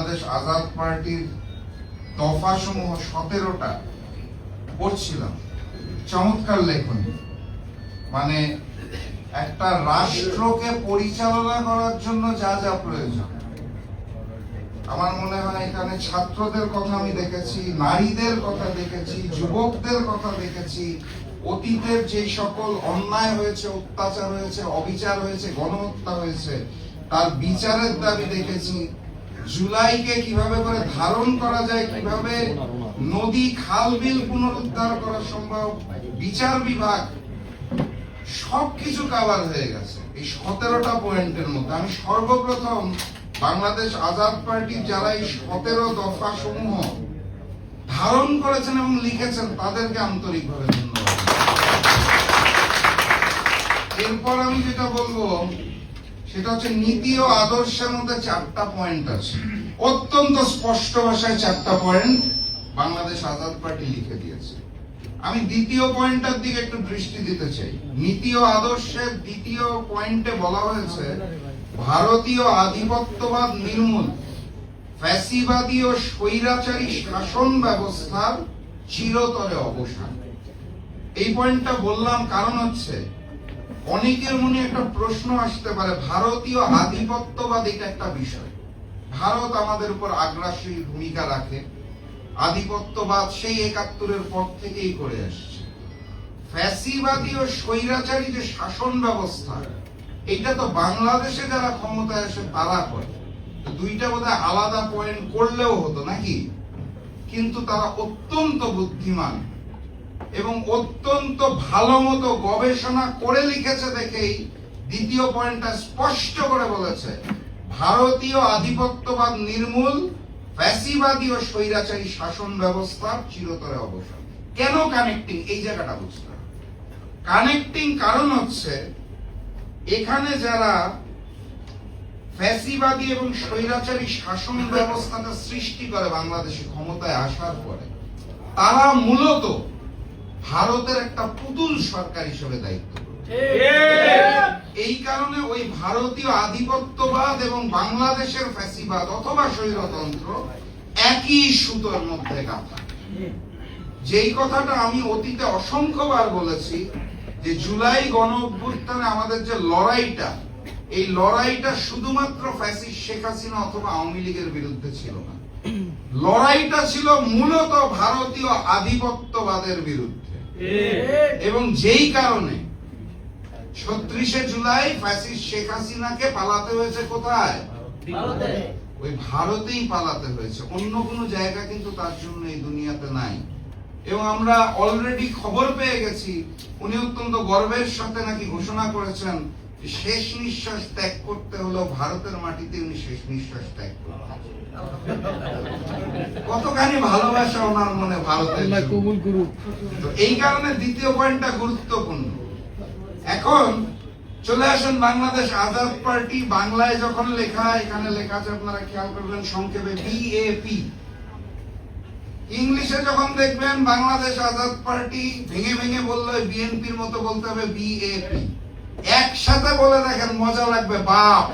বাংলাদেশ আজাদ পার্টির দফা সমূহ 17টা পড়ছিলাম। চমৎকার লেখনী। মানে একটা রাষ্ট্রকে পরিচালনা করার জন্য যা যা প্রয়োজন, আমার মনে হয় এখানে ছাত্রদের কথা আমি দেখেছি, নারীদের কথা দেখেছি, যুবকদের কথা দেখেছি, অতীতের যে সকল অন্যায় হয়েছে, অত্যাচার হয়েছে, অবিচার হয়েছে, গণহত্যা হয়েছে, তার বিচারের দাবি দেখেছি। জুলাইকে কিভাবে করে ধারণ করা যায়, কিভাবে নদী খাল বিল পুনরুদ্ধার করা সম্ভব, বিচার বিভাগ, সবকিছু কভার হয়ে গেছে এই 17টা পয়েন্টের মধ্যে। আমি সর্বপ্রথম বাংলাদেশ আজাদ পার্টির যারা এই 17 দফা সমূহ ধারণ করেছেন এবং লিখেছেন তাদেরকে আন্তরিকভাবে ধন্যবাদ। এরপর আমি যেটা বলবো সেটা হচ্ছে নীতি ও আদর্শের মধ্যে 4টা পয়েন্ট আছে, অত্যন্ত স্পষ্ট ভাষায় 4টা পয়েন্ট বাংলাদেশ আজাদ পার্টি লিখে দিয়েছে। আমি দ্বিতীয় পয়েন্টের দিকে একটু দৃষ্টি দিতে চাই। নীতি ও আদর্শের দ্বিতীয় পয়েন্টে বলা হয়েছে ভারতীয় আধিপত্যবাদ নির্মূল, ফ্যাসিবাদী ও স্বৈরাচারী শাসন ব্যবস্থার চিরতরে অবসান। এই পয়েন্টটা বললাম কারণ হচ্ছে অনেকের মনে একটা প্রশ্ন আসতে পারে, ভারতীয় আধিপত্যবাদ এটা একটা বিষয়, ভারত আমাদের উপর আগ্রাসী ভূমিকা রাখে, আধিপত্যবাদ সেই 71-এর পর থেকেই করে আসছে। ফ্যাসিবাদী ও স্বৈরাচারী যে শাসন ব্যবস্থা, এটা তো বাংলাদেশে যারা ক্ষমতায় আসে তারা করে। দুইটা বোধহয় আলাদা পয়েন্ট করলেও হতো নাকি, কিন্তু তারা অত্যন্ত বুদ্ধিমান এবং অত্যন্ত ভালো মতো গবেষণা করে লিখেছে দেখেই দ্বিতীয় পয়েন্টটা স্পষ্ট করে বলেছে ভারতীয় আধিপত্যবাদ নির্মূল, ফ্যাসিবাদী ও স্বৈরাচারী শাসন ব্যবস্থার চিরতরে অবসান। কেন কানেক্টিং, এই জায়গাটা বুঝতে হবে। কানেক্টিং কারণ হচ্ছে এখানে যারা ফ্যাসিবাদী এবং স্বৈরাচারী শাসন ব্যবস্থাটা সৃষ্টি করে বাংলাদেশে ক্ষমতায় আসার পরে, তারা মূলত ভারতের একটা পুতুল সরকার হিসেবে দায়িত্ব করে। এই কারণে ওই ভারতীয় আধিপত্যবাদ এবং বাংলাদেশের ফ্যাসিবাদ অথবা স্বৈরতন্ত্র একই সুতোর মধ্যে গাঁথা। যেই কথাটা আমি অতীতে অসংখ্যবার বলেছি যে জুলাই গণ অভ্যুত্থানে আমাদের যে লড়াইটা, এই লড়াইটা শুধুমাত্র ফ্যাসিস্ট শেখ হাসিনা অথবা আওয়ামী লীগের বিরুদ্ধে ছিল না, লড়াইটা ছিল মূলত ভারতীয় আধিপত্যবাদের বিরুদ্ধে। এবং যেই কারণে 36শে জুলাই ফ্যাসিস্ট শেখ হাসিনাকে পালাতে হয়েছে কোথায়? ওই ভারতেই পালাতে হয়েছে, অন্য কোনো জায়গা কিন্তু তার জন্য এই দুনিয়াতে নাই। এবং আমরা অলরেডি খবর পেয়ে গেছি উনি অত্যন্ত গর্বের সাথে নাকি ঘোষণা করেছেন শেষ নিঃশ্বাস ত্যাগ করতে হলো ভারতের মাটিতে, উনি শেষ নিঃশ্বাস ত্যাগ করতেন। কতখানি ভালোবাসা ওনার মনে ভারতের। এই কারণে দ্বিতীয় পয়েন্টটা গুরুত্বপূর্ণ। এখন চলে আসেন বাংলাদেশ আজাদ পার্টি। বাংলায় যখন লেখা, এখানে লেখা আছে আপনারা খেয়াল করবেন সংক্ষেপে বিএপি। ইংলিশে যখন দেখবেন বাংলাদেশ আজাদ পার্টি ভেঙে ভেঙে বললে বিএনপির মতো বলতে হবে বিএপি। একসাথে বলে দেখেন, মজা লাগবে। বাপ,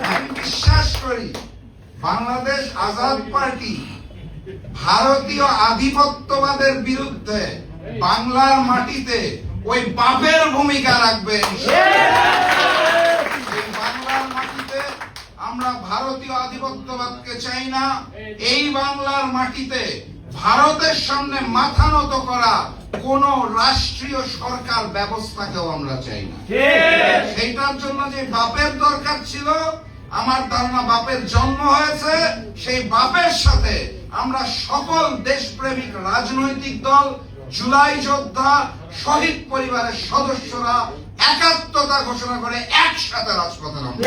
আমি বিশ্বাস করি বাংলাদেশ আজাদ পার্টি ভারতীয় আধিপত্যবাদের বিরুদ্ধে বাংলার মাটিতে ওই বাপের ভূমিকা রাখবে। বাংলার মাটিতে আমরা ভারতীয় আধিপত্যবাদকে চাই না। এই বাংলার মাটিতে ভারতের সামনে মাথা নত করা কোন রাষ্ট্রীয় সরকার ব্যবস্থাকেও আমরা চাই না। সেইটার জন্য যে বাপের দরকার ছিল, আমার ধারণা বাপের জন্ম হয়েছে, সেই বাপের সাথে আমরা সকল দেশপ্রেমিক রাজনৈতিক দল, জুলাই যোদ্ধা, শহীদ পরিবারের সদস্যরা একাত্মতা ঘোষণা করে একসাথে রাজপথে নামব।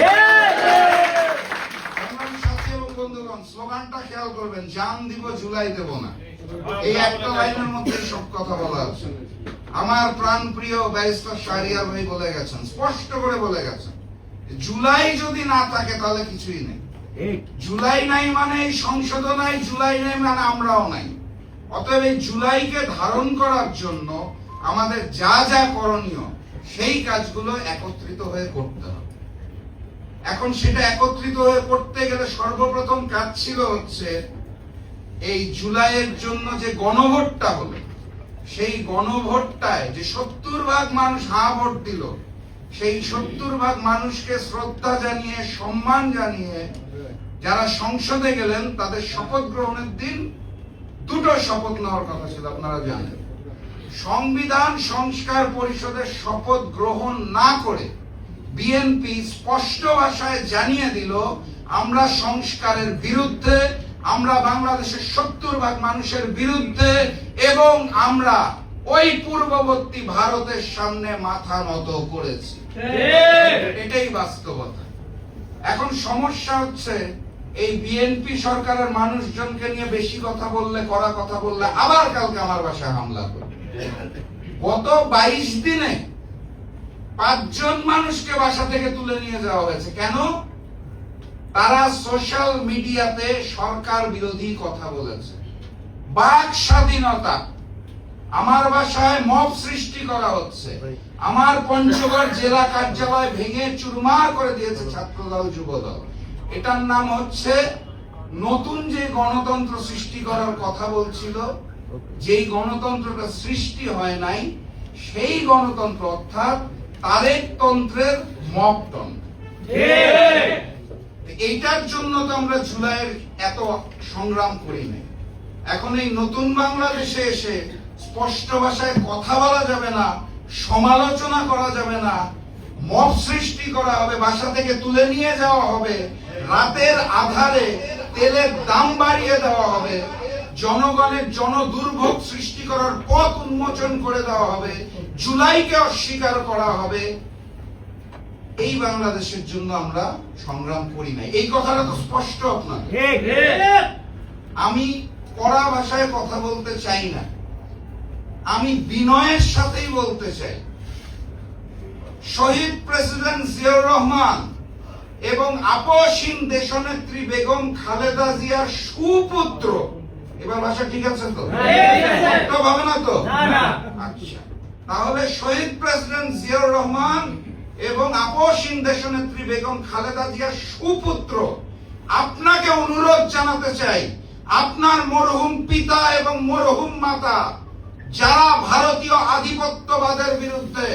বন্ধুগণ, স্লোগানটা খেয়াল করবেন, জান দিব জুলাই দেব না। এই একটা লাইনের মধ্যে সব কথা বলা আছে। আমার প্রাণ প্রিয় ব্যারিস্টার শাহরিয়ার ভাই বলে গেছেন, স্পষ্ট করে বলে গেছেন, জুলাই যদি না থাকে তাহলে কিছুই নেই। জুলাই নাই মানে এই সংসদ নাই, জুলাই নাই মানে আমরাও নাই। অতএব এই জুলাইকে ধারণ করার জন্য আমাদের যা যা করণীয় সেই কাজগুলো একত্রিত হয়ে করতে হবে। এখন সেটা একত্রিত হয়ে করতে গেলে সর্বপ্রথম কাজ ছিল হচ্ছে এই জুলাইয়ের জন্য যে গণভোটটা হলো, সেই গণভোটটায় যে 70% মানুষ হ্যাঁ ভোট দিল, সেই 70% মানুষকে শ্রদ্ধা জানিয়ে, সম্মান জানিয়ে যারা সংসদে গেলেন তাদের শপথ গ্রহণের দিন দুটো শপথ নেওয়ার কথা ছিল, আপনারা জানেন। সংবিধান সংস্কার পরিষদের শপথ গ্রহণ না করে বিএনপি স্পষ্ট ভাষায় জানিয়ে দিল আমরা সংস্কারের বিরুদ্ধে, আমরা বাংলাদেশের 70% মানুষের বিরুদ্ধে, এবং আমরা ওই পূর্ববর্তী ভারতের সামনে মাথা নত করেছি। এটাই বাস্তবতা। এখন সমস্যা হচ্ছে এই বিএনপি সরকারের মানুষজনকে নিয়ে বেশি কথা বললে, কড়া কথা বললে আবার কালকে আমার বাসায় হামলা করবে। গত 22 দিনে 5 জন মানুষকে বাসা থেকে তুলে নিয়ে যাওয়া হয়েছে। কেন? তারা সোশ্যাল মিডিয়াতে সরকার বিরোধী কথা বলেছে। বাক স্বাধীনতা, আমার বাসায় মব সৃষ্টি করা হচ্ছে, আমার পঞ্চগড় জেলা কার্যালয় ভেঙে চুরমার করে দিয়েছে ছাত্রদল যুবদল। এটার নাম হচ্ছে নতুন যে গণতন্ত্র সৃষ্টি করার কথা বলছিল, যেই গণতন্ত্রটা সৃষ্টি হয় নাই, সেই গণতন্ত্র অর্থাৎ তারেকতন্ত্রের মবতন্ত্র। এইটার জন্য তো আমরা জুলাইয়ের এত সংগ্রাম করি নাই। এখন এই নতুন বাংলাদেশে এসে স্পষ্ট ভাষায় কথা বলা যাবে না, সমালোচনা করা যাবে না, মব সৃষ্টি করা হবে, বাসা থেকে তুলে নিয়ে যাওয়া হবে, রাতের আধারে তেলের দাম বাড়িয়ে দেওয়া হবে, জনগণের জনদুর্ভোগ সৃষ্টি করার পথ উন্মোচন করে দেওয়া হবে, জুলাইকে অস্বীকার করা হবে। এই বাংলাদেশের জন্য আমরা সংগ্রাম করি নাই। এই কথাটা তো স্পষ্ট আপনার। আমি কড়া ভাষায় কথা বলতে চাই না, আমি বিনয়ের সাথেই বলতে চাই। শহীদ প্রেসিডেন্ট জিয়াউর রহমান এবং আপসহীন দেশনেত্রী বেগম খালেদা জিয়ার সুপুত্র, এবার ভাষা ঠিক আছে তো? ভাবে না তো? আচ্ছা, তাহলে শহীদ প্রেসিডেন্ট জিয়াউর রহমান এবং আপসহীন দেশনেত্রী বেগম খালেদা জিয়ার সুপুত্র, আপনাকে অনুরোধ জানাতে চাই, আপনার মরহুম পিতা এবং মরহুম মাতা যারা ভারতীয় আধিপত্যবাদের বিরুদ্ধে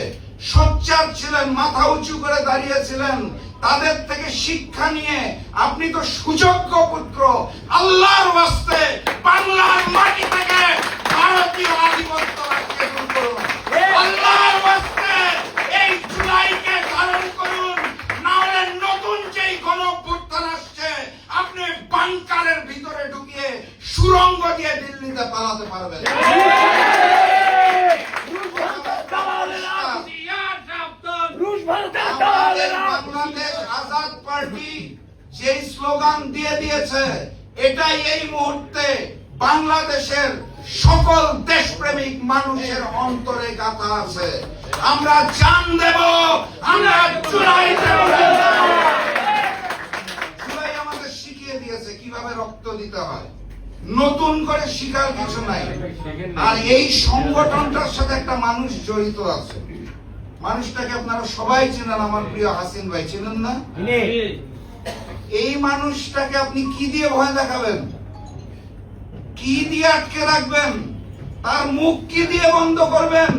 সোচ্চার ছিলেন, মাথা উঁচু করে দাঁড়িয়েছিলেন, তাদের থেকে শিক্ষা নিয়ে আপনি তো সুযোগ্য পুত্র, আল্লাহর ওয়াস্তে বাংলার মাটি থেকে ভারতীয় আধিপত্যবাদকে দূর করুন। আল্লাহর ওয়াস্তে এই জুলাইকে ধারণ করুন, না হলে নতুন যেই গণঅভ্যুত্থান আসছে আপনি বাংকারের ভিতরে ঢুকিয়ে সুড়ঙ্গ দিয়ে দিল্লিতে পালাতে পারবেন। বাংলাদেশ আজাদ পার্টি যে স্লোগান দিয়ে দিয়েছে, এটাই এই মুহূর্তে বাংলাদেশের সকল দেশপ্রেমিক মানুষের অন্তরে গাঁথা আছে। আমরা জান দেব, আমরা জুলাই দেব। জুলাই আমাদের শিখিয়ে দিয়েছে কিভাবে রক্ত দিতে হয়, নতুন করে শিখার কিছু নাই। আর এই সংগঠনটার সাথে একটা মানুষ জড়িত আছে, মানুষটাকে আপনারা সবাই চেনেন, আমার প্রিয় হাসিন ভাই, চেনেন না? এই মানুষটাকে আপনি কি দিয়ে ভয় দেখাবেন, কি দিয়ে আটকে রাখবেন, তার মুখ কি দিয়ে বন্ধ করবেন?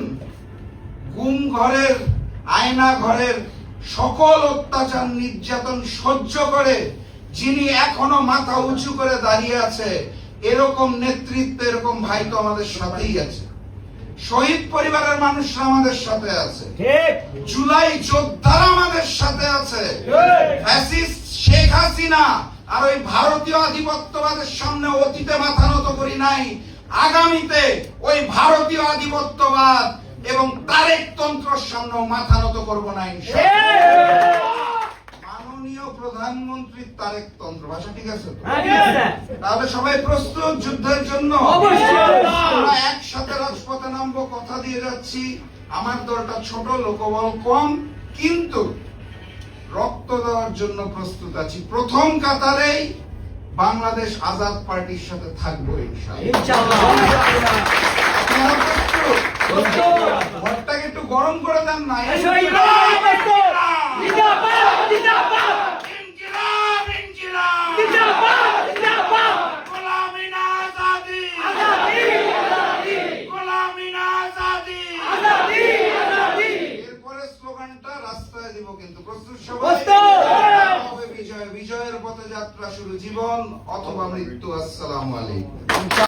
গুম ঘরের, আয়না ঘরের সকল অত্যাচার নির্যাতন সহ্য করে যিনি এখনো মাথা উঁচু করে দাঁড়িয়ে আছে, এরকম নেতৃত্ব, এরকম ভাই তো আমাদের সাথেই আছে। শহীদ পরিবারের মানুষরা আমাদের সাথে আছে, জুলাই যোদ্ধারা আমাদের সাথে আছে। ফ্যাসিস্ট শেখ হাসিনা আর ওই ভারতীয় আধিপত্যবাদের সামনে অতীতে মাথা নত করি নাই, আগামীতে ওই ভারতীয় আধিপত্যবাদ এবং তারেকতন্ত্রের সামনেও মাথা নত করবো না ইনশাআল্লাহ। মাননীয় প্রধানমন্ত্রী তারেকতন্ত্র, ভাষা ঠিক আছে তো? তাহলে সবাই প্রস্তুত যুদ্ধের জন্য? আমরা একসাথে রাজপথে নামবো, কথা দিয়ে যাচ্ছি। আমার দলটা ছোট, লোকবল কম, কিন্তু রক্ত দেওয়ার জন্য প্রস্তুত আছি। প্রথম কাতারেই বাংলাদেশ আজাদ পার্টির সাথে থাকবো ইনশাআল্লাহ। ঘরটাকে একটু গরম করে দেন না? প্রমাণটা রাস্তায় দিব, কিন্তু প্রস্তুত সবাই? প্রস্তুত! হবে বিজয়, বিজয়ের পথে যাত্রা শুরু, জীবন অথবা মৃত্যু। আসসালামু আলাইকুম।